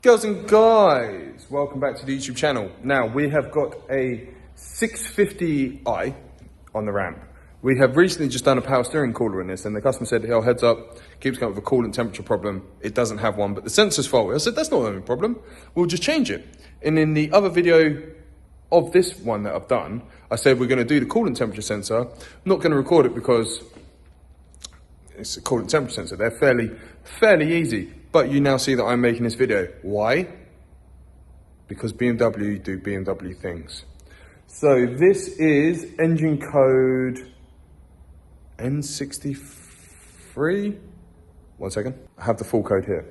Girls and guys, welcome back to the YouTube channel. Now, we have got a 650i on the ramp. We have recently just done a power steering cooler in this, and the customer said, "Oh, heads up, keeps coming with a coolant temperature problem. It doesn't have one, but the sensor's faulty." I said, "That's not the only problem. We'll just change it." And in the other video of this one that I've done, I said we're going to do the coolant temperature sensor. I'm not going to record it because it's a coolant temperature sensor. They're fairly easy. But you now see that I'm making this video. Why? Because BMW do BMW things. So this is engine code N63. One second. I have the full code here.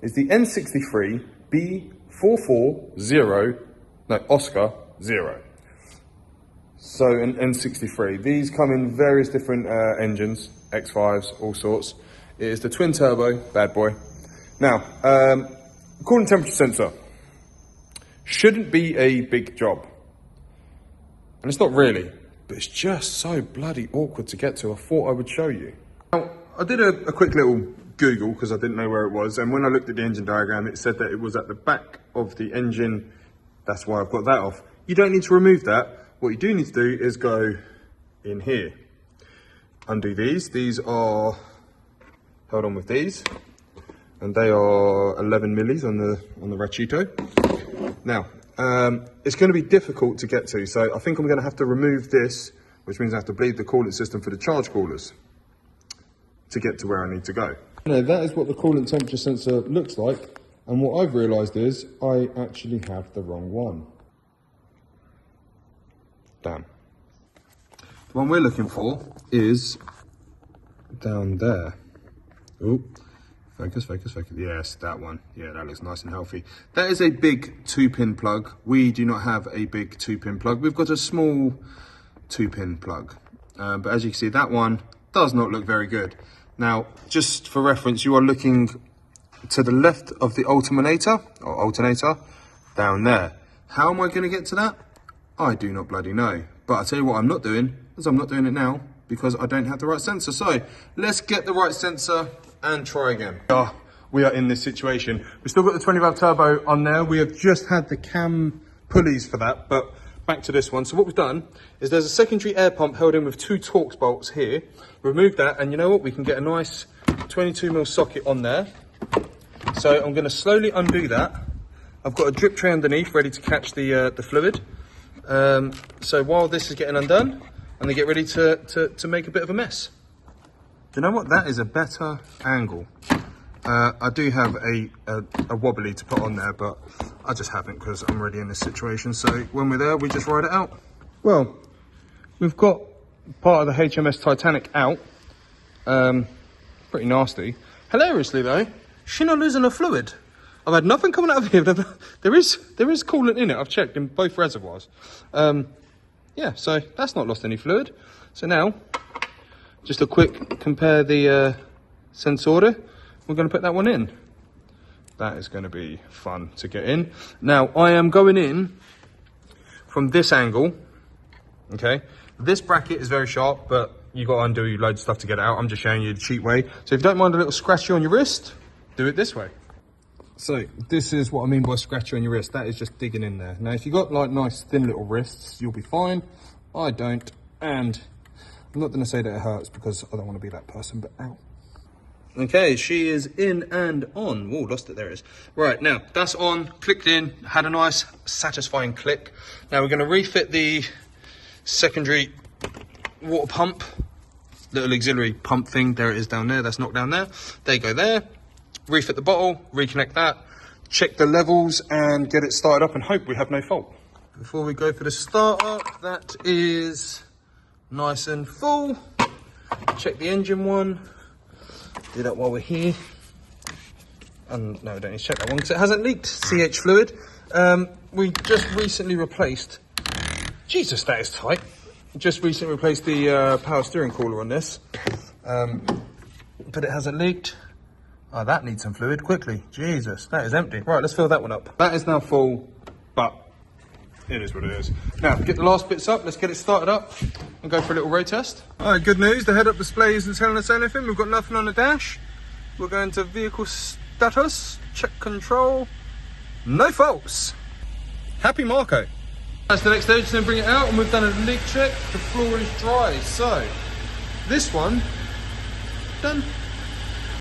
It's the N63 B440, Oscar 0. So an N63. These come in various different engines, X5s, all sorts. It is the twin turbo, bad boy. Now, coolant temperature sensor shouldn't be a big job. And it's not really, but it's just so bloody awkward to get to. I thought I would show you. Now, I did a quick little Google because I didn't know where it was. And when I looked at the engine diagram, it said that it was at the back of the engine. That's why I've got that off. You don't need to remove that. What you do need to do is go in here. Undo these. These are held on with these. And they are 11 millis on the Ratchito. Now, it's going to be difficult to get to, so I think I'm going to have to remove this, which means I have to bleed the coolant system for the charge coolers to get to where I need to go. Now, that is what the coolant temperature sensor looks like, and what I've realised is I actually have the wrong one. Damn. The one we're looking for is down there. Oop. Focus. Yes, that one. Yeah, that looks nice and healthy. That is a big 2-pin plug. We do not have a big 2-pin plug. We've got a small 2-pin plug. But as you can see, that one does not look very good. Now, just for reference, you are looking to the left of the alternator, down there. How am I going to get to that? I do not bloody know. But I'll tell you what I'm not doing, is I'm not doing it now because I don't have the right sensor. So, let's get the right sensor and try again. We are in this situation. We've still got the 20 valve turbo on there. We have just had the cam pulleys for that, but back to this one. So what we've done is there's a secondary air pump held in with 2 Torx bolts here. Remove that, and you know what? We can get a nice 22mm socket on there. So I'm gonna slowly undo that. I've got a drip tray underneath ready to catch the fluid. So while this is getting undone, I'm gonna get ready to make a bit of a mess. Do you know what? That is a better angle. I do have a wobbly to put on there, but I just haven't because I'm already in this situation. So when we're there, we just ride it out. Well, we've got part of the HMS Titanic out. Pretty nasty. Hilariously though, she's not losing her fluid. I've had nothing coming out of here. There is coolant in it. I've checked in both reservoirs. Yeah, so that's not lost any fluid. So now, just a quick compare the sense order. We're going to put that one in. That is going to be fun to get in. Now, I am going in from this angle. Okay. This bracket is very sharp, but you got to undo loads of stuff to get it out. I'm just showing you the cheap way. So if you don't mind a little scratchy on your wrist, do it this way. So this is what I mean by scratchy on your wrist. That is just digging in there. Now, if you've got like nice thin little wrists, you'll be fine. I don't. And I'm not going to say that it hurts because I don't want to be that person, but ow. Okay, she is in and on. Oh, lost it, there it is. Right, now, that's on, clicked in, had a nice, satisfying click. Now we're going to refit the secondary water pump, little auxiliary pump thing. There it is down there, that's not down there. They go there, refit the bottle, reconnect that, check the levels and get it started up and hope we have no fault. Before we go for the startup, that is nice and full. Check the engine one. Do that while we're here. And no, we don't need to check that one because it hasn't leaked CH fluid. We just recently replaced, Jesus, that is tight. Just recently replaced the power steering cooler on this. But it hasn't leaked. Oh, that needs some fluid quickly. Jesus, that is empty. Right, let's fill that one up. That is now full, but it is what it is. Now, get the last bits up. Let's get it started up and go for a little road test. All right, good news. The head-up display isn't telling us anything. We've got nothing on the dash. We're going to vehicle status, check control. No faults. Happy Marco. That's the next stage, then bring it out and we've done a leak check. The floor is dry, so this one done.